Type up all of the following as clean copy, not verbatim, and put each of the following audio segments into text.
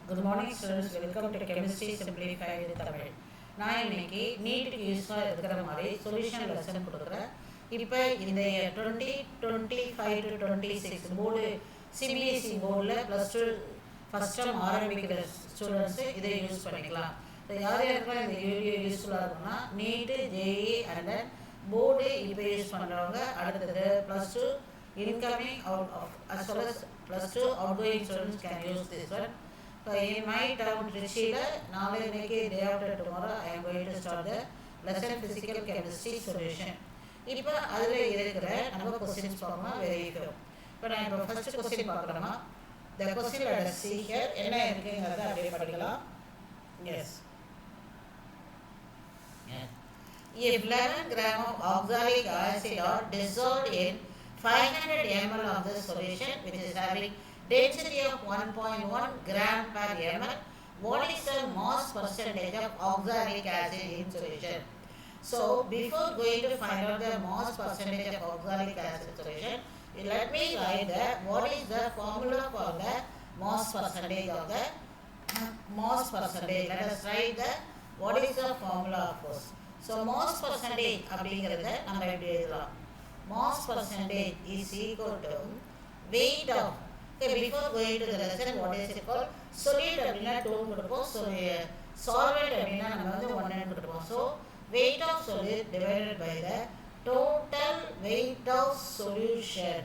Good morning students, welcome to Chemistry Simplified with Tamil. நான் இன்னைக்கு நீட்டுக்கு யூஸ்ஃபுல்லாக இருக்கிற மாதிரி சொல்யூஷன் லெசன் கொடுக்குறேன். இப்போ இந்த 2025 to 26 போர்டு சிபிஎஸ்சி போர்டில் +2 ஃபஸ்ட் டைம் ஆரம்பிக்கிற ஸ்டூடெண்ட்ஸு இதை யூஸ் பண்ணிக்கலாம். யார் யாருக்கெல்லாம் இந்த வீடியோ யூஸ்ஃபுல்லாக இருக்குன்னா நீட்டு ஜேஇ அண்ட் தென் போர்டு இப்போ யூஸ் பண்ணுறவங்க அடுத்தது +2 incoming out of as well as +2 outgoing students can use this one. So in my town Trichyla, day after tomorrow I am going to start the lesson physical chemistry solution. இப்போ அதில் இருக்கிற நம்ம questions பார்க்கலாம் very few. இப்போ நான் இப்போ first question பார்க்குறோமா, the question let us see here என்ன இருக்குங்கிறத அப்படியே படிக்கலாம். Yes. If 11 gram of oxalic acid are dissolved in 500 ml of the solution which is having density of 1.1 gram per ml, what is the mass percentage of oxalic acid in solution? So before going to find out the mass percentage of oxalic acid solution, let me write what is the formula for the mass percentage of the mass percentage. Let us write what is the formula of course. So mass percentage அப்படிங்கிறத நம்ம எப்படி எழுதலாம், mass percentage is equal to weight of, okay, before going to the lesson what is it called, solid அப்படின்னா 2 கொடுப்போம், solvent அப்படின்னா நம்ம வந்து 1 கொடுப்போம். So weight of solid divided by the total weight of solution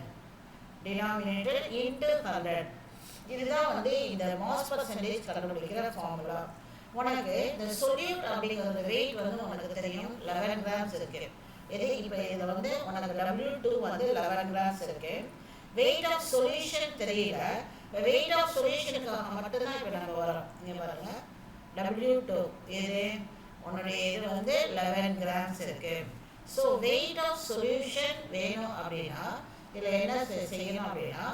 denominator into 100. இதுதான் வந்து இந்த mass percentage கண்டுபிடிக்கிற ஃபார்முலா. உனக்கு இந்த solute அப்படிங்கிற weight வந்து உனக்கு தெரியும் 11 grams இருக்கு. இது இப்போ இதில் வந்து உனக்கு W2 வந்து 11 grams இருக்கு. வெயிட் ஆஃப் சொல்யூஷன் தெரியல, வெயிட் ஆஃப் சொல்யூஷனுக்காக மட்டும்தான் இப்போ நம்ம வரோம். இங்கே பாருங்க W2 இது உன்னுடைய இது வந்து 11 grams இருக்கு. ஸோ வெயிட் ஆஃப் சொல்யூஷன் வேணும் அப்படின்னா இதில் என்ன செய்யணும் அப்படின்னா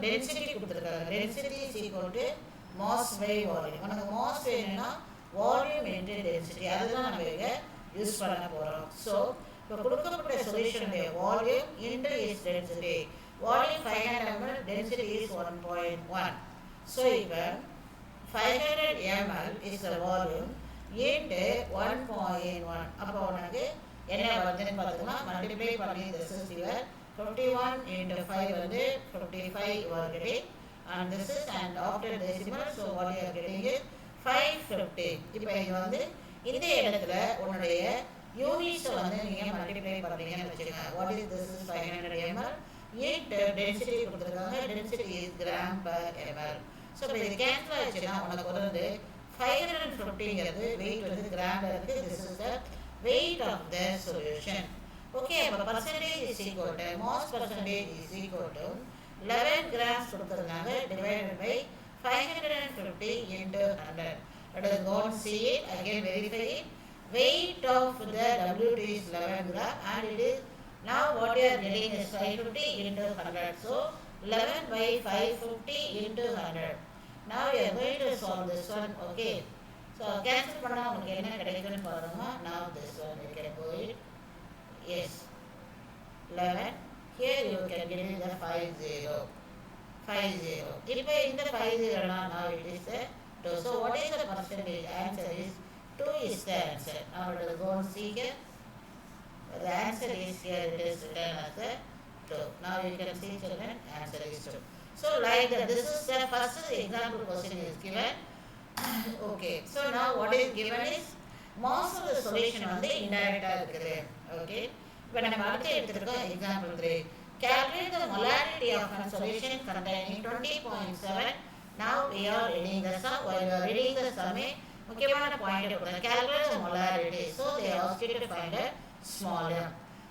டென்சிட்டி கொடுத்துருக்காங்க. Density is equal to mass by volume. உனக்கு மாஸ் வேணும்னா வால்யூம் இன்டு டென்சிட்டி, அதுதான் நம்ம இங்கே யூஸ் பண்ண போகிறோம். ஸோ இப்போ கொடுக்கப்பட்ட சொல்யூஷனுடைய volume into is density. Volume 500 ml, density is 1.1. So இப்போ 500 ml is the volume into 1.1. அப்போ உனக்கு என்ன வருதுன்னு பார்த்துக்கலாம். மல்டிப்ளை பண்ணி திஸ் இஸ் யுவர் 51 into 5 வந்து 55 you are getting, and this is and after decimal, so what you are getting is 550. இப்போ இது வந்து இந்த இடத்துல உன்னுடைய யூனிட்ஸ் வந்து நீங்க மல்டிப்ளை பண்றீங்கன்னு வச்சுக்கோங்க. what is this is 500 ml into density கொடுத்திருக்காங்க, density is gram per ml. so இப்போ இது கேன்சல் ஆச்சுன்னா உனக்கு வந்து 550ங்கிறது weight வந்து கிராம்ல இருக்கு. this is the weight of the solution. okay, அப்ப percentage is equal to mass percentage is equal to 11 grams கொடுத்திருக்காங்க divided by 550 into 100. let us go and see it again, verify it. Weight of the W2 is 11 gram and it is now what you are getting is 550 into 100. So 11 by 550 into 100. Now we are going to solve this one. Okay, so cancel பண்ணா உங்களுக்கு என்ன கிடைக்கும்னு பாருங்க. Now this one you can go it. Yes, 11. Here you can get the 50. இப்போ இந்த 50 now it is 2. So what is the percentage? Answer is 2 is the answer. Now let us go and see here. The answer is here, it is written as 2. Now you can see children, answer is 2. So like that, this is the first example question is given. Okay, so now what is given is mass of the solution வந்து இன்டைரக்டா இருக்குது. Okay, இப்போ நம்ம அடுத்து எடுத்துக்கிறோம் example 3. Calculate the molarity of a solution containing 20.7. Now we are reading the sum. While we are reading the sum, முக்கியமான point கொடுங்க. calculate the molarity. So they ask you to find a smaller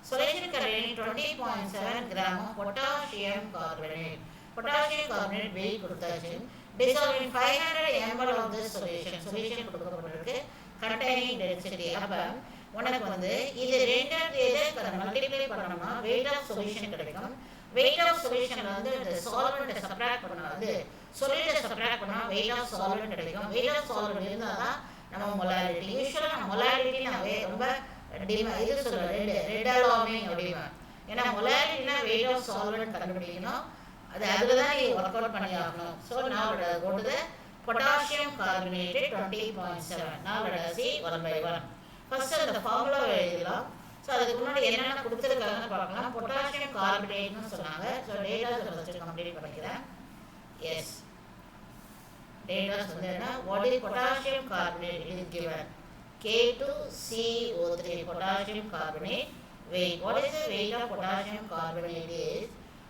solution containing 20.7 gram of potassium carbonate. Potassium carbonate weight கொடுத்தாச்சு. dissolved in 500 ml of this solution. solution கொடுக்கப்பட்டிருக்கு containing density. அப்ப உனக்கு வந்து இது ரெண்டாவது multiply பண்ணணும்னா weight of solution கிடைக்கும். weight of solution வந்து இந்த solvent சப்ட்ராக்ட் பண்ணா அது solid சப்ட்ராக்ட் பண்ணா weight of solvent கிடைக்கும். weight of solvent இருந்தாதான் நம்ம molarity. யூசுவலா நம்ம molarity நாவே ரொம்ப இது சொல்லுவோம் ரெட் அலார்மிங் அப்படிமா. ஏன்னா molarity weight of solvent கண்டுபிடிக்கணும், அது அதுல தான் நீ ஒர்க் அவுட் பண்ணி ஆகணும். So now go to the potassium carbonate 20.7. Now let us see one by one. First the formula எழுதலாம். ஸோ அதுக்கு முன்னாடி என்னென்ன கொடுத்துருக்காங்கன்னு பார்க்கலாம். பொட்டாசியம் கார்பனேட்னு சொன்னாங்க. ஸோ டேட்டாஸ் ஃபஸ்ட்டு கம்ப்ளீட் பண்ணிக்கிறேன். எஸ், டேட்டாஸ் வந்து என்ன, what is potassium carbonate is given K2CO3 potassium carbonate weight. What is the weight of potassium carbonate is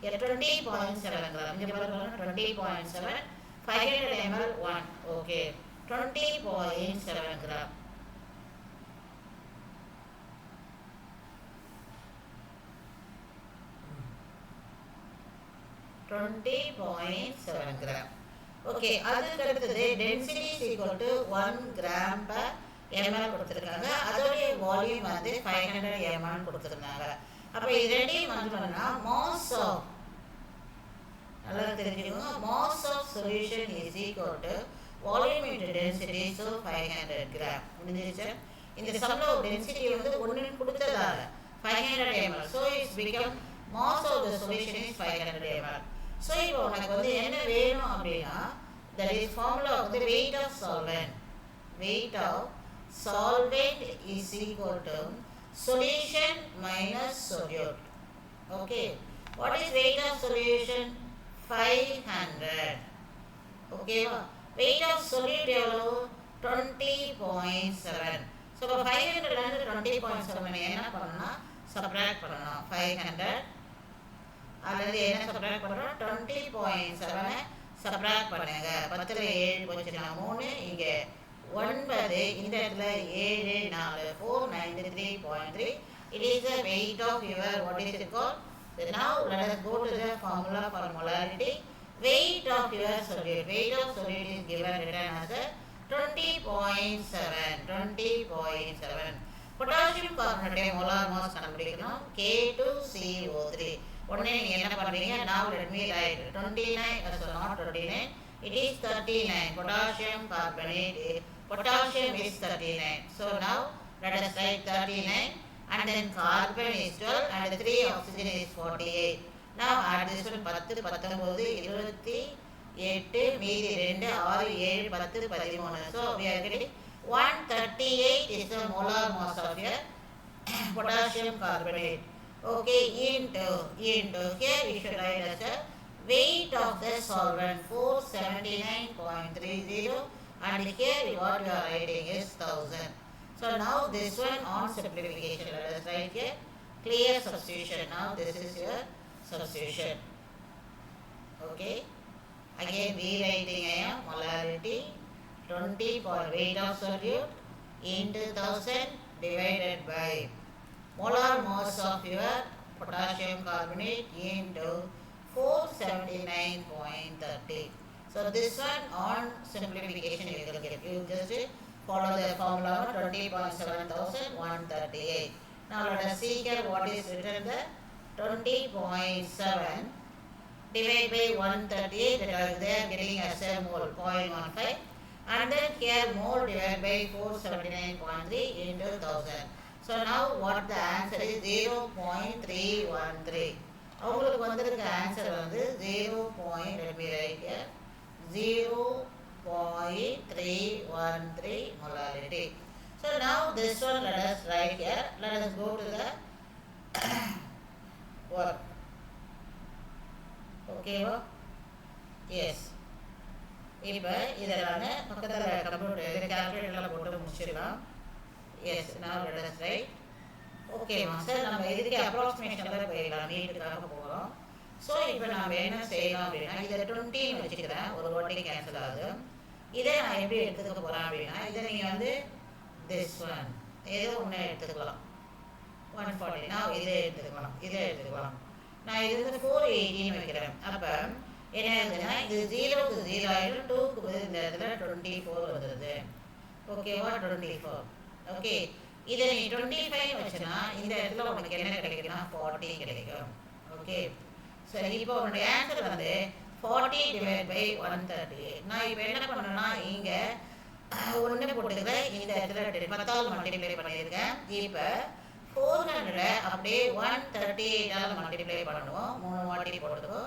20.7 gram. இங்க பாருங்க 20.7, 500 ml 1. Okay, 20.7 gram. ஓகே, அதுக்கு அடுத்தது density is equal to 1 gram per ml கொடுத்துருக்காங்க. அதோடைய volume வந்து 500 ml கொடுத்துருந்தாங்க. அப்போ இது ரெண்டையும் வந்து பண்ணா மாஸ் ஆஃப், நல்லா தெரிஞ்சுக்கோங்க, mass of solution is equal to volume into density. So 500 gram முடிஞ்சிருச்சு. இந்த சம்ல ஒரு டென்சிட்டி வந்து ஒன்று கொடுத்ததால 500 ml. So it's become mass of the solution is 500 ml. So இப்போ உனக்கு வந்து என்ன வேணும் அப்படின்னா, தட் இஸ் ஃபார்முலா வந்து weight of solvent. Weight of solvent is equal to solution minus solute. Okay, what is weight of solution? 500. Okay, weight of solute எவ்வளோ? 20.7. So 500 and 20.7 என்ன பண்ணணும்? subtract பண்ணணும். 500 அல்லது என்ன subtract பண்ணணும்? 20.7 subtract பண்ணுங்க. 10ல் 7 போச்சுன்னா 3, இங்கே 9, இந்த இடத்துல 7, 4, 493.3. It is the weight of your, what is it called? So now let us go to the formula for molarity. Weight of your solute. Weight of solute is given written as 20.7. 20.7. Potassium carbonate molar mass கண்டுபிடிக்கணும். K2CO3. உடனே நீங்க என்ன பண்றீங்க? Now let me write 29, so not 29. It is 39. Potassium carbonate is, potassium is 39. So now let us write 39, and then carbon is 12 and 3 oxygen is 48. Now add this one 10, 19, 28, மீதி 2, 6, 7, 10, 13. So we are getting 138 is the molar mass of your potassium carbonate. Okay, into here we should write as a weight of the solvent 479.30, and here what you are writing is 1000. So now this one on simplification, let us write here clear substitution. Now this is your substitution. Okay, again rewriting I am molarity 20 for weight of solute into 1000 divided by molar mass of your potassium carbonate into 479.30. So this one on simplification you will get. You just follow the formula 20.7138. Now let us see here what is written there. 20.7 divided by 138, that is there getting as a mole 0.15, and then here mole divided by 479.3 into 1000. So now what the answer is 0.313. அவங்களுக்கு வந்திருக்க answer வந்து 0.313 molarity. So now this one let us write here. Let us go to the work. Okay, yes. இப்போ இதெல்லாம் பக்கத்தில் computer கால்குலேட்டரில் போட்டு முடிச்சிடலாம். Yes, now let us write. Okay master, நம்ம இதுக்கு அப்ராக்சிமேஷனில் போயிடலாம், நீட்டுக்காக போகிறோம். ஸோ இப்போ நம்ம என்ன செய்யலாம் அப்படின்னா, இதை 20 வச்சுக்கிறேன், ஒரு வாட்டி கேன்சல் ஆகுது. இதை நான் எப்படி எடுத்துக்க போகிறேன் அப்படின்னா, இதை நீங்கள் வந்து திஸ் ஒன் ஏதோ ஒன்று எடுத்துக்கலாம், 140. நான் இதை எடுத்துக்கலாம். நான் இது வந்து 480 வைக்கிறேன். அப்போ என்ன ஆகுதுன்னா, இது 0க்கு 0 ஆகிடும், 2க்கு பதில் இந்த இடத்துல 24 வந்துடுது. ஓகேவா, 24. ஓகே, இதை நீ 25 வச்சுன்னா இந்த இடத்துல உனக்கு என்ன கிடைக்குன்னா 40 கிடைக்கும். ஓகே, சரி, இப்போ உன்னுடைய ஆன்சர் வந்து 40 டிவைட் பை 138. நான் இப்போ என்ன பண்ணேன்னா, இங்கே ஒன்று போட்டுக்கிறேன், இந்த இடத்துல 10ஆல் மல்டிப்ளை பண்ணியிருக்கேன். இப்போ 400 அப்படியே 138ஆல் மல்டிப்ளை பண்ணுவோம், 3 வாட்டி போட்டுக்கோ.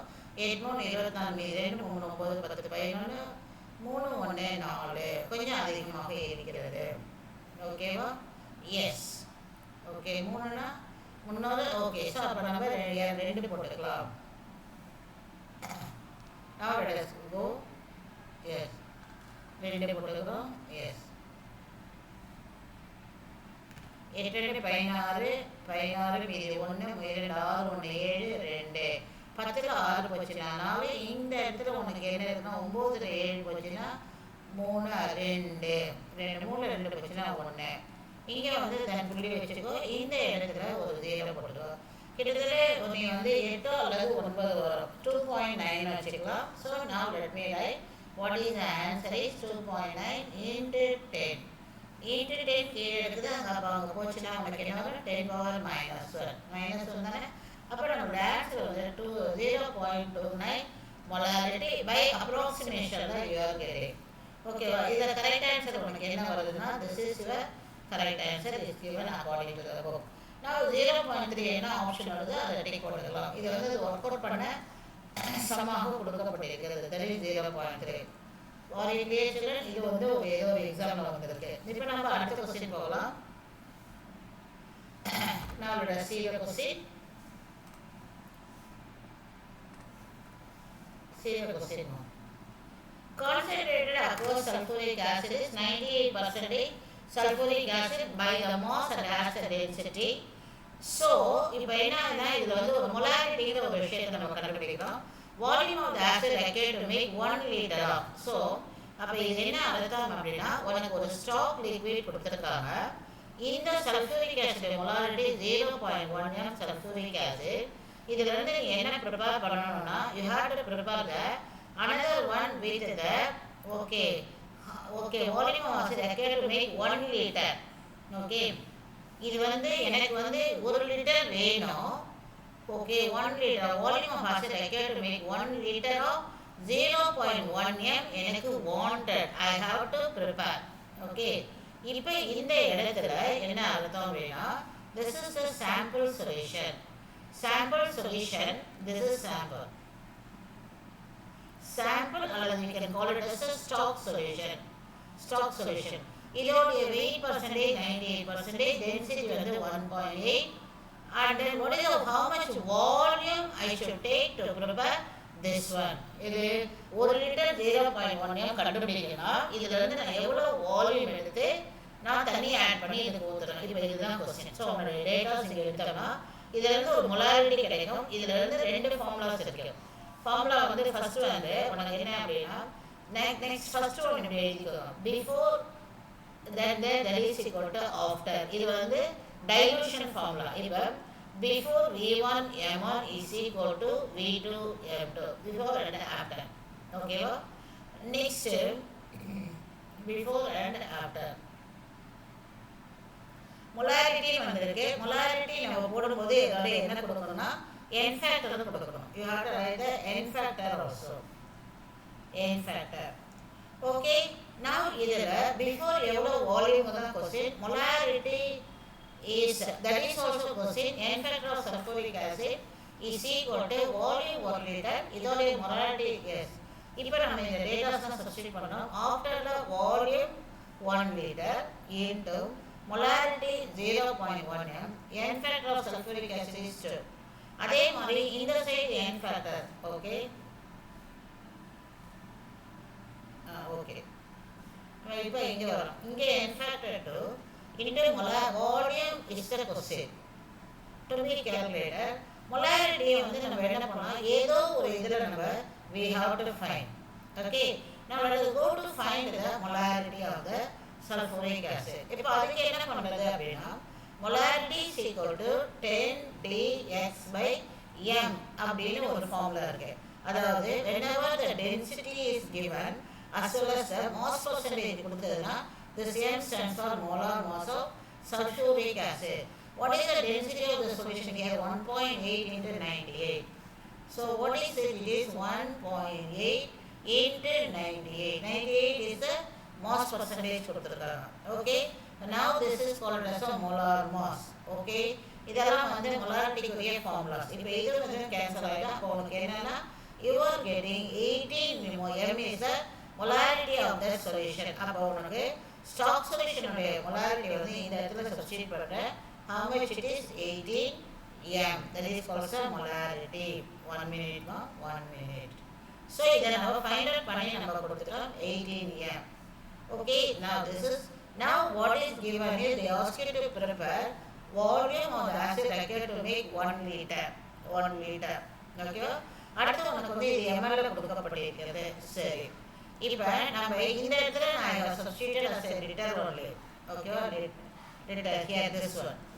8 3 24, 2 3 9 10 11 3 1 4 கொஞ்சம் அதிகமாக இருக்கிறது. ஓகேவா? எஸ். ஓகே 3னா 300. ஓகே ஸோ அப்போ நம்ம 2 போட்டுக்கலாம். Now let us go. Yes. 2 போட்டுக்கிறோம். எஸ். 8 16 16 மீதி 1 2 6 1 7 2 10ல் 6 போச்சுன்னா 4. இந்த இடத்துல உனக்கு என்ன இருக்குன்னா 9ல் 7 போச்சுன்னா 3 2 3ல் 2 போச்சுன்னா 1. இங்கே வந்து தன் புள்ளி வச்சுக்கோ. இந்த இடத்துல ஒரு 0 போட்டுக்கோ. கிட்டத்தட்ட நீ வந்து 8 அல்லது 9 வரும். 2.9 வச்சுக்கலாம். So now let me write what is the answer is 2.9 into 10. into 10 கீழே இருக்குது. அப்போ அங்கே போச்சுன்னா உனக்கு என்ன வரும்? 10 power -1 -1 தானே. அப்போ நம்மளோட ஆன்சர் வந்து 0.29 molarity by approximation தான் you are getting. ஓகேவா? இதில் கரெக்ட் ஆன்சர் உனக்கு என்ன வருதுன்னா this is your correct answer is given according to the book. Now 0.3 என்ன ஆப்ஷன் வருது அதை டிக் போட்டுக்கலாம். இது வந்து ஒர்க் அவுட் பண்ண சமமாக கொடுக்கப்பட்டிருக்கிறது. that is 0.3. ஒரு இங்கிலீஷில் இது வந்து ஏதோ ஒரு எக்ஸாமில் வந்திருக்கு. இப்போ நம்ம அடுத்த கொஸ்டின் போகலாம். நம்மளோட serial question concentrated aqueous sulfuric acid is 98% sulfuric acid by the mass and acid density. So இப்போ என்னன்னா இதுல வந்து ஒரு molarity ஒரு விஷயத்தை நம்ம கண்டுபிடிக்கிறோம். volume of the acid required to make 1 liter of. So அப்ப இது என்ன அர்த்தம் அப்படின்னா உனக்கு ஒரு ஸ்டாக் லிக்விட் கொடுத்திருக்காங்க. இந்த sulfuric acid molarity 0.1 m sulfuric acid. இதுல இருந்து நீ என்ன ப்ரிப்பேர் பண்ணணும்னா you have to prepare the another one with the okay volume of acid required to make 1 liter. Okay இது வந்து எனக்கு வந்து 1 லிட்டர் வேணும். Okay 1 liter volume of acid required to make 1 liter of 0.1 m எனக்கு wanted. I have to prepare. Okay இப்போ இந்த இடத்துல என்ன அர்த்தம் அப்படின்னா this is the sample solution. Sample solution, this is sample. Sample அல்லது we can call it as a stock solution. Stock solution. இதோடைய weight percentage 98%, density வந்து 1.8. And then what is how much volume I should take to prepare this one? இது 1 litre 0.1 m கண்டுபிடிக்கணும்னா இதுல இருந்து நான் எவ்வளவு volume எடுத்து நான் தண்ணி ஆட் பண்ணி இதுக்கு ஊத்துறேன். இப்போ இதுதான் क्वेश्चन. சோ நம்ம டேட்டாஸ் இங்க எடுத்தோம்னா இதுல இருந்து ஒரு molarity கிடைக்கும். இதுல இருந்து ரெண்டு ஃபார்முலாஸ் இருக்கு. ஃபார்முலா வந்து ஃபர்ஸ்ட் வந்து உனக்கு என்ன அப்படினா நெக்ஸ்ட் ஃபர்ஸ்ட் ஒன் இப்படி எழுதிக்கோங்க. before then that is equal to after. இது வந்து dilution ஃபார்முலா. இப்போ before v1 m1 is equal to v2 m2. before and after. ஓகேவா? Next before and after. molarity வந்திருக்கு. molarity நம்ம போடும்போது இதோட என்ன கொடுக்கணும்னா n factor கொடுக்கணும். you have to write the n factor also. n factor. okay now இதுல before எவ்வளவு வால்யூம் தான் question. molarity is that is also question. n factor of sulfuric acid is equal to volume 1 liter. இதோட molarity yes. இப்போ நம்ம இந்த datas தான் substitute பண்ணனும். after the volume 1 liter into molarity 0.1 m, n factor of sulfuric acid is 2. அதே மாதிரி இந்த side n factor. Okay okay இப்போ இங்க வரும். இங்க n factor 2 into volume is the question to be calculated. molarity வந்து நம்ம என்ன பண்ணலாம், ஏதோ ஒரு இதுல நம்ம we have to find. okay now let us go to find the molarity of the sulfuric acid. இப்போ அதுக்கு என்ன பண்றது அப்படினா molarity is equal to 10 dx by m அப்படினு ஒரு ஃபார்முலா இருக்கு. அதாவது whenever the density is given as well as the mass percentage கொடுத்ததுனா this m stands for molar mass of sulfuric acid. What is the density of the solution here? 1.8 into 98. So what is it? It is 1.8 into 98. 98 is the mass percentage கொடுத்திருக்காங்க. Okay now this is called as a molar mass. okay இதெல்லாம் வந்து molarity குரிய formulas. இப்போ இது வந்து cancel ஆயிடும். அப்போ உங்களுக்கு என்னன்னா you are getting 18 m is the molarity of the solution. அப்போ உனக்கு stock solution உடைய molarity வந்து இந்த இடத்துல substitute பண்ணுற how much it is 18 m, that is also molarity. 1 minute, 1 minute. So இதை நம்ம find out பண்ணி நம்ம கொடுத்துட்டோம் 18 m. Okay, now this is, now what is given is they ask you to prepare volume of the acid required to make 1 liter. 1 liter. Okay, அடுத்து உனக்கு வந்து இது ml கொடுக்கப்பட்டிருக்கிறது. சரி, இப்போ நம்ம இந்த இடத்துல நான் substituted as a liter only. Okay, liter here,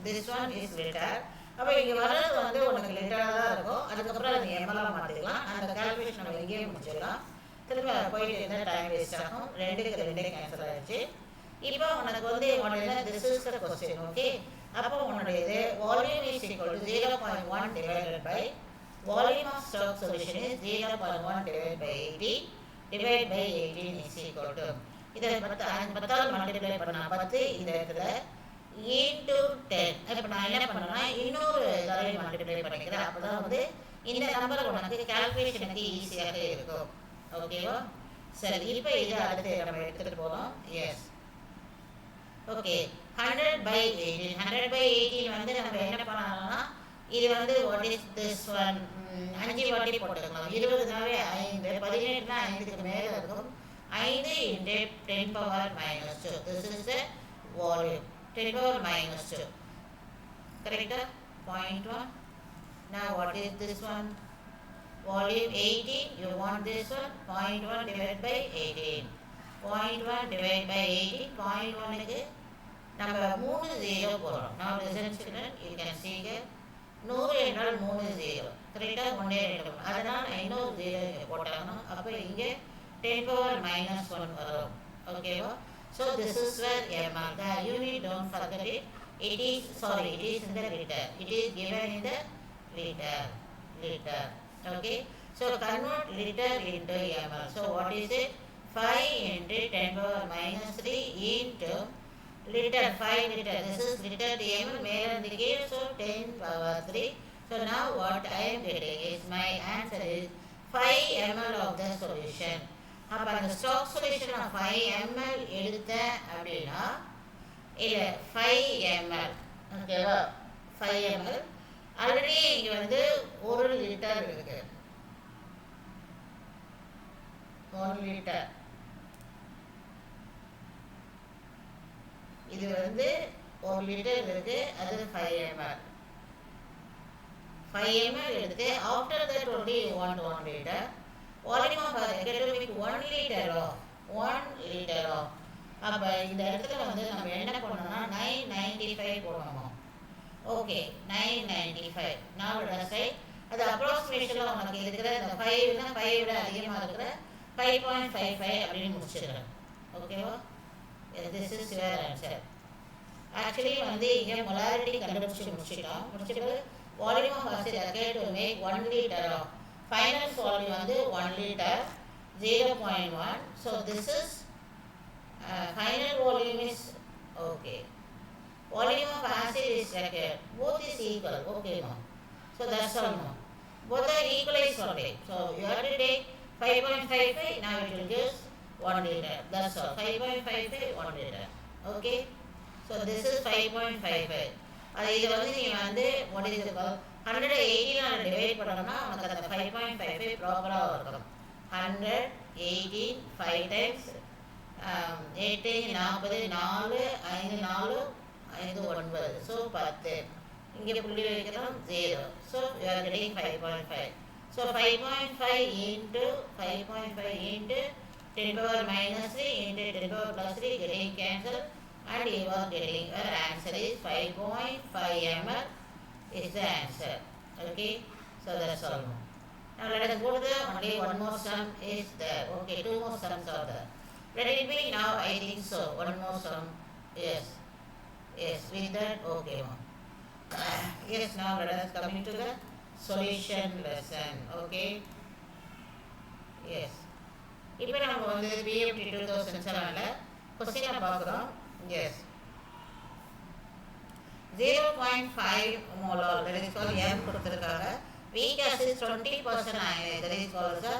this one is liter. அப்போ இங்கே வர்றது வந்து உனக்கு லிட்டராக தான் இருக்கும். அதுக்கப்புறம் அது ml மாற்றிக்கலாம். அந்த கால்குலேஷன் நம்ம எங்கேயே முடிச்சிடலாம். திரும்ப போயிட்டு இருந்தால் டைம் வேஸ்ட் ஆகும். ரெண்டே கேன்சல் ஆகிடுச்சு. இப்போ உனக்கு வந்து உன்னுடைய this is the question. Okay, அப்போ உன்னுடையது volume is equal to 0.1 divided by volume of stock solution is 0.1 divide by 80 divide by 18 is equal to, இதை 10ஆல் மல்டிப்ளை பண்ணால் 10 இந்த இடத்துல இன்டூ 10. இப்போ நான் என்ன பண்ணுறேன்னா இன்னொரு தடவை மல்டிப்ளை பண்ணிக்கிறேன். அப்போ தான் வந்து இந்த நம்பர் உனக்கு கால்குலேஷனுக்கு ஈஸியாக இருக்கும். ஓகேவா? சரி, இப்போ இது அடுத்து நம்ம எடுத்துகிட்டு போகலாம். S, okay. 100 by 18, 100 by 18 வந்து நம்ம என்ன பண்ணலாம்னா இது வந்து வாட் இஸ் திஸ் ஒன் 5 வாட்டி போட்டுக்கலாம். 20னாவே 5, 18னா 5க்கு மேலே இருக்கும். 5 into 10 power minus 2. This is the volume. 10 power minus 2. Correct? 0.1. Now what is this one? Volume 18. You want this one? 0.1 divided by 18. 0.1 divided by 18. 0.1 க்கு நம்ம 3 0 போடுறோம். Now listen children, you can see here 100 என்றால் 3 0. கரெக்டாக 1 எடுக்கணும். அதனால் இன்னொரு 0 இங்கே போட்டாகணும். அப்போ இங்கே 10 power minus 1 வரும். ஓகேவா? So this is where ml. The unit, don't forget it. It is in the liter. It is given in the liter. Okay. So convert liter into ml. So what is it? 5 into 10 power minus 3 into liter. 5 liter. This is liter ml. Male and the case. So 10 power 3. So now what I am getting is my answer is 5 ml of the solution. அப்போ அந்த stock solution 5 ml எடுத்தேன் அப்படின்னா இல்லை 5 ml. ஓகேவா? 5 ml already இங்கே வந்து 1 litre இருக்கு. 1 litre இது வந்து 1 லிட்டர் இருக்கு. அது 5 ml. 5 ml எடுத்து after that only you want 1 liter. Volume of academic 1 liter of 1 liter of. அப்போ இந்த இடத்துல வந்து நம்ம என்ன பண்ணணும்னா 995 போடணும். ஓகே, 995. நான் சைட் அது அப்ராக்சிமேஷனில் உனக்கு இருக்கிற இந்த 5னா 5 விட அதிகமாக இருக்கிற 5.55 அப்படின்னு முடிச்சிடுறேன். ஓகேவா? This is your answer. Actually வந்து இங்கே மொலாரிட்டி கண்டுபிடிச்சி முடிச்சுட்டு volume of acid required to make 1 liter of final volume வந்து 1 liter 0.1. So this is final volume is okay. Volume of acid is required. Both is equal. Okay, no. So that's all. No. Both are equalized only. So you have to take 5.55. Now it will give 1 liter. That's all. 5.55 1 liter. Okay. So this is 5.55. இது வந்து நீ வந்து what is it called 118 divide பண்ணோம்னா உனக்கு அந்த 5.55 ப்ராப்பராக இருக்கும். 118 5 times 8 40 4 5 4 5 9. So 10. இங்கே புள்ளி வைக்கிறோம் 0. So you are getting 5.5. So 5.5 into 5.5 into 10 power minus 3 into 10 power plus 3 getting cancelled and you are getting your answer is 5.5 ml is the answer. Okay, so that's all. Now let us go to the only one more sum is there. Okay, 2 more sums are there. Let it be now. I think so. One more sum. Yes, with that. Okay, yes. Now let us come into the solution lesson. Okay, yes. இப்போ நம்ம வந்து BMT 2007ல கொஸ்டினை பார்க்குறோம். Yes. 0.5 molar, that is called M கொடுத்திருக்காங்க. Weak acid 20% ion, that is called the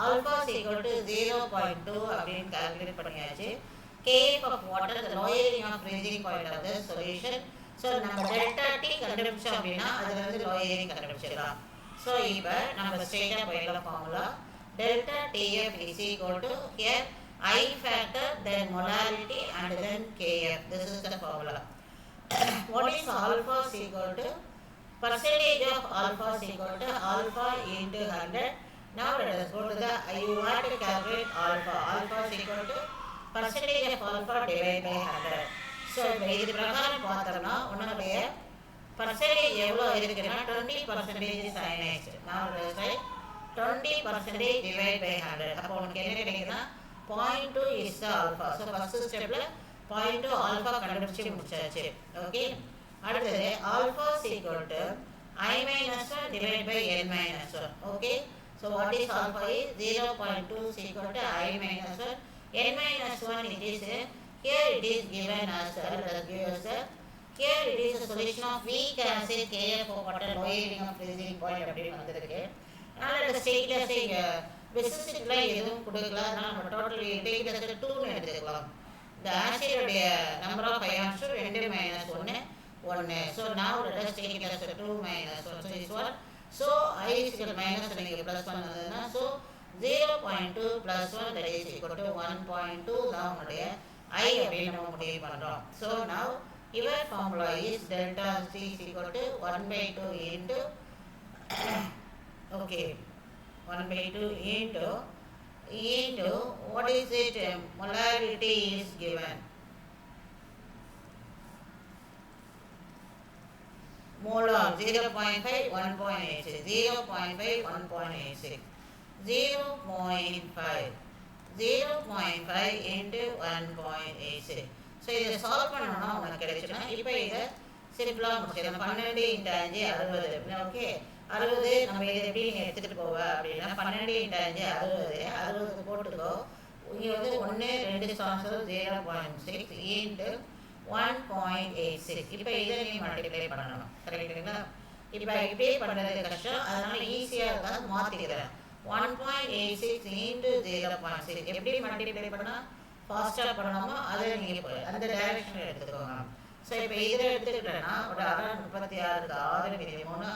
alpha is equal to 0.2 அப்படின்னு calculate பண்ணியாச்சு. Kf of water, the lowering of freezing point of the solution. So நம்ம delta T கண்டுபிடிச்சோம் அப்படின்னா அதுல இருந்து lowering கண்டுபிடிச்சிடலாம். So இப்போ நம்ம ஸ்ட்ரெயிட்டா போயிடலாம் formula. Delta TF is equal to here I factor, then molarity and then Kf. This is the formula. What is alpha is equal to percentage of alpha is equal to alpha into 100. Now let us go to the, you want to calculate alpha. Alpha is equal to percentage of alpha divided by 100. So இது பிரகாரம் பார்த்தோம்னா உன்னுடைய percentage எவ்வளோ இருக்குன்னா 20% is ionized. Now let us write 20% divided by 100. அப்போ உனக்கு என்ன கிடைக்குதுன்னா 0.2 is the alpha. So first stepல 0.2 alpha கண்டுபிடிச்சு முடிச்சாச்சு. Okay. அடுத்தது alpha is equal to I minus 1 divided by n minus 1. Okay. So what is alpha is 0.2 is equal to I minus 1. N minus 1 it is here it is given as here it is a solution of weak acid Kf of water lowering of freezing point அப்படின்னு வந்திருக்கு. அதனால இந்த ஸ்டேட்ல செய்ய விசிஸ்டிக்ல எதுவும் கொடுக்கல. அதனால நம்ம டோட்டல் டேக் as 2 ன்னு எடுத்துக்கலாம். The acid உடைய number of ions 2 minus 1 1. So now let us take it as 2 minus 1. So this one. So I is equal to minus நீங்க plus பண்ணதுன்னா so 0.2 plus 1 that is equal to 1.2 தான் உடைய I அப்படின்னு நம்ம முடிவு பண்றோம். So now your formula is delta T is equal to 1/2 into okay 1/2 into what is it, molarity is given. Molar 0.5 1.86 0.5 1.86 0.5 into 1.86. So இதை solve பண்ணணும்னா உனக்கு கிடைச்சுன்னா இப்போ இதை சிம்பிளாக முடிச்சிடலாம். 12 × 5 60. ஓகே 60 நம்ம இதை எப்படி நீங்கள் எடுத்துகிட்டு போவ அப்படின்னா 12 × 5 60 போட்டுக்கோ. இங்கே வந்து 1 2 சான்சர் 0.6 into 1.86. இப்போ இதை நீ மல்டிப்ளை பண்ணணும். கரெக்டுங்களா? இப்போ இப்படியே பண்ணுறது கஷ்டம். அதனால ஈஸியாக இருக்காது மாற்றிக்கிறேன். 1.86 into 0.6 எப்படி மல்டிப்ளை பண்ணால் ஃபாஸ்ட்டாக பண்ணணுமோ அதை நீங்கள் அந்த டைரக்ஷனில் எடுத்துக்கோங்க. ஸோ இப்போ இதை எடுத்துக்கிட்டேன்னா ஒரு 36 6 3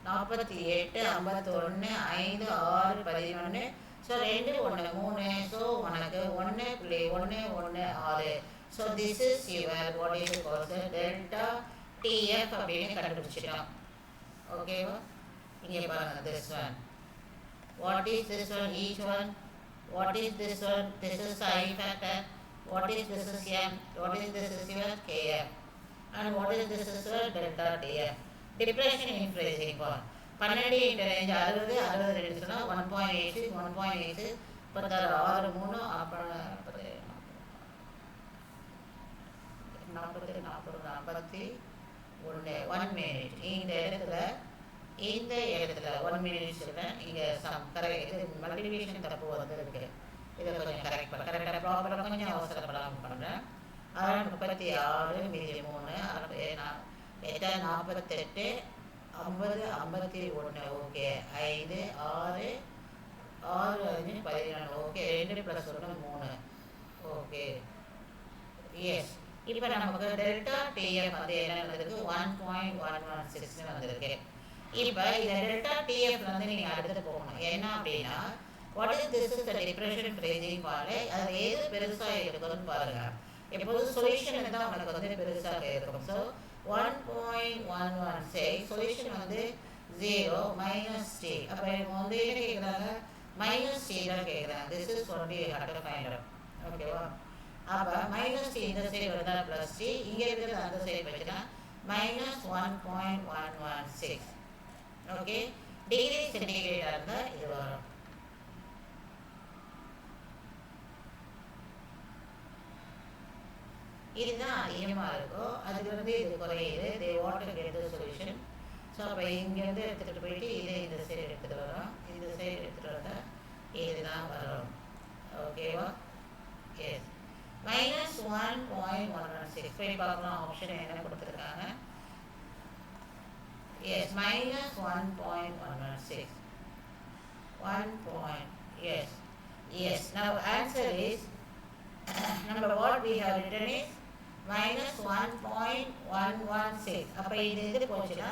48 51 5 6 11. ஸோ 2 1 3. ஸோ உனக்கு 1.116. So this is your what is called delta DF அப்படின்னு கண்டுபிடிச்சிட்டோம். ஓகேவா? இங்கே பாருங்கள் this one. What is this one? Each one. What is this one? This is I factor. What is this is M? What is this is your Kf? And what is this is your delta Tf? Depression in freezing point. 12 into range 60 60 எடுத்துனா 1.86 1.86 36 6 3 அப்புறம் 40 41 1 minute. இந்த இடத்துல 1 minute சொல்கிறேன். இங்கே correct இது multiplication தப்பு வந்துருக்கு. இதை கொஞ்சம் கரெக்டாக ப்ராப்பராக கொஞ்சம் அவசரப்படாமல் பண்ணுறேன். 36 மீதி 3 8 48 50 51. ஓகே 5 6 6 5 14. ஓகே 2 + 1 3. Okay yes. இப்போ நமக்கு டெல்டா டிஎஃப் வந்து என்ன வந்திருக்கு 1.116 வந்திருக்கு. இப்போ இந்த டெல்டா டிஎஃப் வந்து நீங்கள் அடுத்து போகணும். என்ன அப்படின்னா what is this is the depression freezing point. அது எது பெருசாக இருக்குதுன்னு பாருங்கள். எப்போதும் சொல்யூஷன் தான் உனக்கு வந்து பெருசாக இருக்கும். ஸோ 1.116 சொல்யூஷன் வந்து 0 - t. அப்போ இவங்க வந்து என்ன கேட்குறாங்க -t தான் கேட்குறாங்க. This is only what find out. ஓகேவா? அப்போ -t இந்த சைடு வருதா +t, இங்கே இருக்கிறது அந்த சைடு வச்சுன்னா -1.116. ஓகே டிகிரி சென்டிகிரேடாக இருந்தால் இது வரும். இதுதான் அதிகமாக இருக்கும். அதுக்கு வந்து இது குறையுது. They what to get the solution. So அப்போ இங்கேருந்து எடுத்துகிட்டு போயிட்டு இதை இந்த சைடு எடுத்துகிட்டு வரோம். இந்த சைடு எடுத்துகிட்டு வந்தால் இதுதான் வரும். ஓகேவா? எஸ் -1.116. போய் பார்க்கலாம் ஆப்ஷன் என்ன கொடுத்துருக்காங்க. S -1.116 1. Yes. Yes. Now answer is number what we have written is minus 1.116. அப்போ இது போச்சுன்னா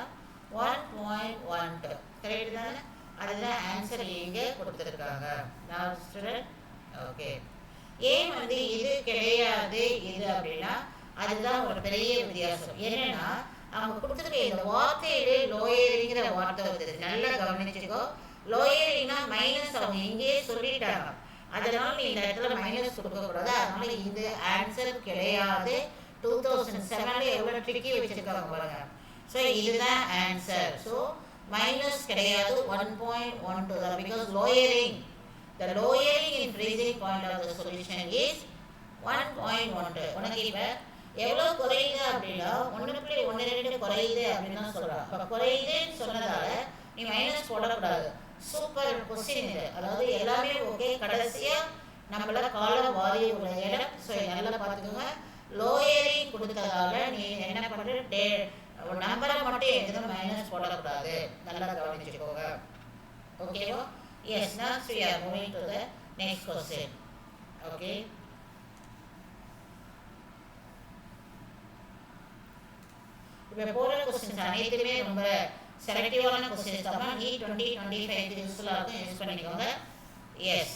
1.12. கரெக்ட் தானே? அதுதான் ஆன்சர் இங்கே கொடுத்துருக்காங்க. Now student, okay. ஏன் இது கிடையாது இது அப்படின்னா அதுதான் ஒரு பெரிய வித்தியாசம். என்னன்னா அவங்க கொடுத்துருக்க இந்த வார்த்தையிலே லோயரிங்கிற வார்த்தை வருது. நல்லா கவனிச்சுக்கோ. லோயரிங்னா மைனஸ் அவங்க இங்கேயே சொல்லிட்டாங்க. அதனால நீ இந்த இடத்துல மைனஸ் கொடுக்கக்கூடாது. அதனால இது ஆன்சர் கிடையாது. 2007 எவ்வளோ ட்ரிக்கி வச்சிருக்காங்க பாருங்க. ஸோ இதுதான் ஆன்சர். ஸோ மைனஸ் கிடையாது, 1.12 தான். Because lowering, the lowering in freezing point of the solution is 1.12. உனக்கு இப்போ எவ்வளோ குறையுது அப்படின்னா 1.12 குறையுது அப்படின்னு தான் சொல்கிறான். இப்போ குறையுதுன்னு சொன்னதால நீ மைனஸ் போடக்கூடாது. சூப்பர் கொஸ்டின் இது. அதாவது எல்லாமே ஓகே. கடைசியாக நம்மள கால வாரி உள்ள இடம். ஸோ நல்லா பார்த்துக்கோங்க. லோயரிங் கொடுத்ததால நீ என்ன பண்ணுற, நம்பரை மட்டும் எதுவும் மைனஸ் போடக்கூடாது. நல்லா கவனிச்சுக்கோங்க. ஓகேவா? Yes, now we are moving to the next question. Okay. இப்போ போகிற கொஸ்டின்ஸ் அனைத்துமே ரொம்ப செலக்டிவான கொஸ்டின்ஸ் தான். E2025 யூஸ்ஃபுல்லாக இருக்கும், யூஸ் பண்ணிக்கோங்க. S.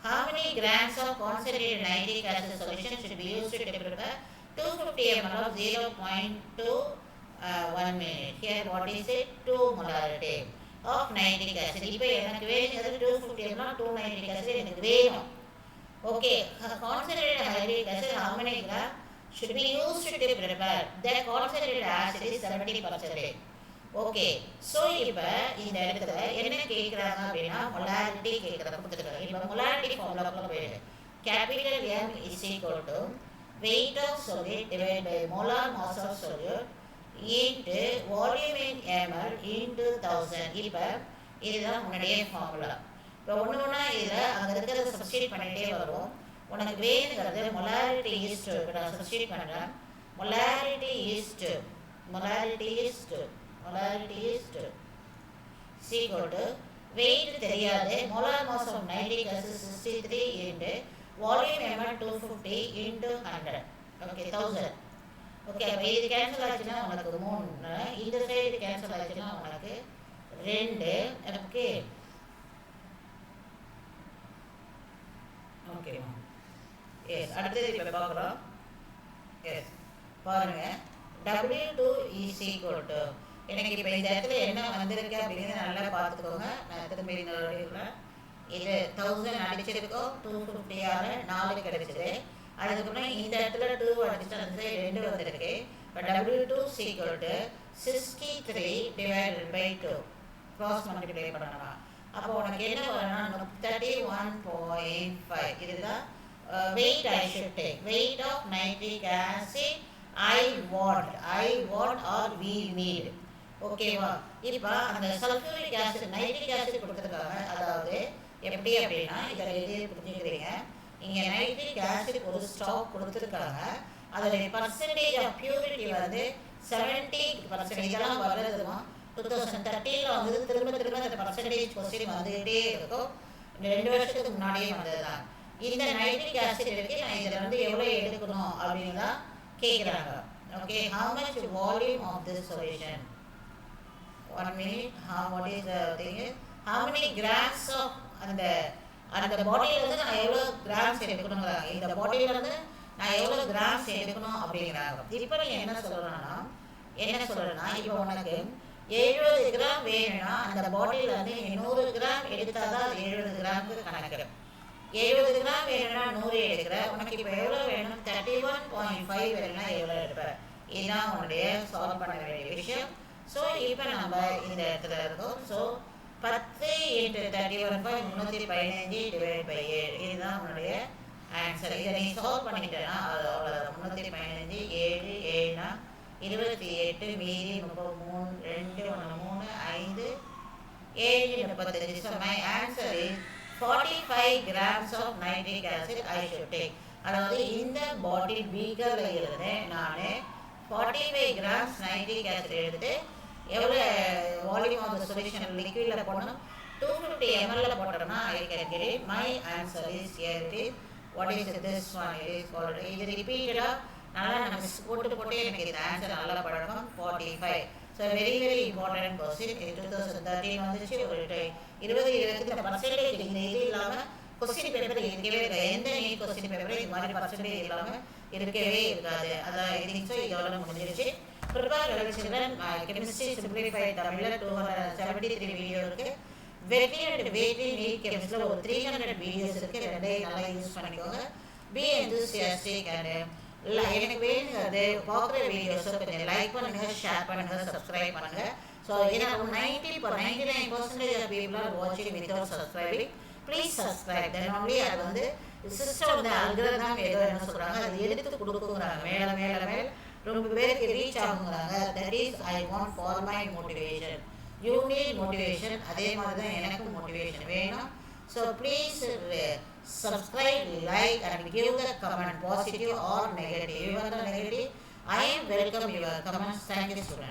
How many grams of concentrated nitric acid solution should be used to prepare 250 ml of 0.21 minute? Here what is it? 2 molarity of nitric acid. இப்போ எனக்கு வேணுங்கிறது 250 ml 2 nitric acid எனக்கு வேணும். Okay. Concentrated nitric acid how many gram should be used to prepare? The concentrated acid is 70%. Okay. So இப்போ இந்த இடத்துல என்ன கேட்குறாங்க அப்படின்னா மொலாரிட்டி கேட்குறாங்க, கொடுத்துருக்காங்க. இப்போ மொலாரிட்டி ஃபார்முலாக்குள்ள போயிடு. Capital M is equal to weight of solid divided by molar mass of solute into volume in ml into 1000. இப்போ இதுதான் உன்னுடைய ஃபார்முலா. இப்போ ஒன்று ஒன்றா இதில் அங்கே இருக்கிறத சப்ஸ்டியூட் பண்ணிகிட்டே வரும். உனக்கு வேணுங்கிறது மொலாரிட்டி ஈஸ்ட். இப்போ நான் சப்ஸ்டியூட் பண்ணுறேன். Molarity is equal to weight தெரியாது, molar mass of nitric acid 63 into volume ml 250 into 100. Okay, 1000. Okay. அப்போ இது கேன்சல் ஆச்சுன்னா உனக்கு 3, இந்த சைடு கேன்சல் ஆச்சுன்னா உனக்கு 2. ஓகே. ஓகேம்மா. எஸ். அடுத்தது இப்போ பார்க்குறோம். எஸ், பாருங்க. W2 is equal to, எனக்கு இப்போ இந்த இடத்துல என்ன வந்திருக்கு அப்படிங்கிறத நல்லா பார்த்துக்கோங்க. நான் திரும்பி இது 1000 அடிச்சிருக்கோம். 250ஆல 4 கிடைச்சிது. அதுக்கப்புறம் இந்த இடத்துல 2 அடிச்சுட்டு அந்த 2 வந்திருக்கு. இப்போ W2 is equal to 63 divided by 2 cross multiply பண்ணலாம். அப்போ உனக்கு என்ன வரணும்னா 31.5. இதுதான் weight I should take. Weight of nitric acid I want or we need. ஓகேவா? இப்போ அந்த சல்ஃபூரிக் ஆசிட் நைட்ரிக் ஆசிட் கொடுத்துருக்காங்க. அதாவது எப்படி அப்படின்னா இதில் எழுதி புரிஞ்சுக்கிறீங்க. இங்கே நைட்ரிக் ஆசிட் ஒரு ஸ்டாக் கொடுத்துருக்காங்க. அதோடைய பர்சன்டேஜ் ஆஃப் பியூரிட்டி 70%. இதெல்லாம் வர்றதுமா 2013 வந்து திரும்ப அந்த பர்சன்டேஜ் கொஸ்டின் வந்துகிட்டே இருக்கும். 2 வருஷத்துக்கு முன்னாடியே வந்தது தான். இந்த நைட்ரிக் ஆசிட் இருக்கு. நான் இதில் எவ்வளோ எடுக்கணும் அப்படின்னு தான் கேட்குறாங்க. Okay. how much volume of this solution? 1 minute. What is the thing? How many grams of அந்த பாட்டில் நான் எவ்வளோ கிராம்ஸ் எடுக்கணுங்கிறாங்க. இந்த பாட்டில் நான் எவ்வளோ கிராம்ஸ் எடுக்கணும் அப்படிங்கிறாங்க. இப்போ நீ என்ன சொல்கிறேன்னா இப்போ உனக்கு 70 கிராம் வேணும்னா அந்த பாட்டில் 100 கிராம் எடுத்தால் தான் 70 கிராமுக்கு கணக்கு. 70 கிராம் வேணும்னா 100 எடுக்கிற. உனக்கு இப்போ எவ்வளோ வேணும்? 31.5 வேணும்னா எவ்வளோ எடுப்பேன்? இதுதான் உன்னுடைய சால்வ் பண்ண வேண்டிய விஷயம். ஸோ இப்போ நம்ம இந்த இடத்துல இருக்கோம். So 10 into 31.315 divided by 7. இதுதான் உன்னுடைய ஆன்சர். இதை நீ சால்வ் பண்ணிக்கிட்டேன்னா அது அவ்வளோதான். 315 7 7னா 28 மீதி 33 2 1 3 5 7 35. So my answer is 45 grams of nitric acid I should take. அதாவது இந்த பாட்டில் பீக்கரில் இருந்து நான் 45 grams nitric acid எடுத்து எவ்வளோ வால்யூம் ஆஃப் த சொல்யூஷன் லிக்விடில் போடணும்? 250 ml போட்டோம்னா I can get it. My answer is here it is. What is this one? It is called. இது repeated நல்லா நம்ம போட்டு எனக்கு இந்த ஆன்சர் நல்லா பழக்கம் 45. So very important question. 2013 வந்துச்சு. ஒரு 20 இந்த பர்சன்டேஜ் இந்த இது இல்லாமல் கொஸ்டின் பேப்பர் இருக்கவே இருக்காது. எந்த நீட் கொஸ்டின் பேப்பர் இது மாதிரி பர்சன்டேஜ் இல்லாமல் இருக்கவே இருக்காது. அதான் இது இதோட முடிஞ்சிருச்சு. Prepare well children. Chemistry simplified தமிழில் 273 வீடியோ இருக்குது. வெற்றி அண்ட் வெயிட்டி நீட் கெமிஸ்ட்ரியில் ஒரு 300 வீடியோஸ் இருக்குது. ரெண்டையும் நல்லா யூஸ் பண்ணிக்கோங்க. பி எந்தூசியாஸ்டிக் அண்ட் எனக்கு வேணுங்கிறது பார்க்குற வீடியோஸை கொஞ்சம் லைக் பண்ணுங்கள், ஷேர் பண்ணுங்கள், சப்ஸ்கிரைப் பண்ணுங்கள். ஸோ ஏன்னா 99% ஆஃப் பீப்புள் ஆர் வாட்சிங் without subscribing. Please subscribe. Then only அது வந்து சிஸ்டம் வந்து அல்கரிதம் ஏதோ என்ன சொல்கிறாங்க அது எடுத்து கொடுக்குறாங்க. மேலே ரொம்ப பேருக்கு ரீச் ஆகுங்கிறாங்க. That is I want for my motivation. You need motivation. அதே மாதிரி தான் எனக்கும் மோட்டிவேஷன் வேணும். So please subscribe, like and give the comment positive or negative. Even the negative, I am welcome your comments. Thank you, students.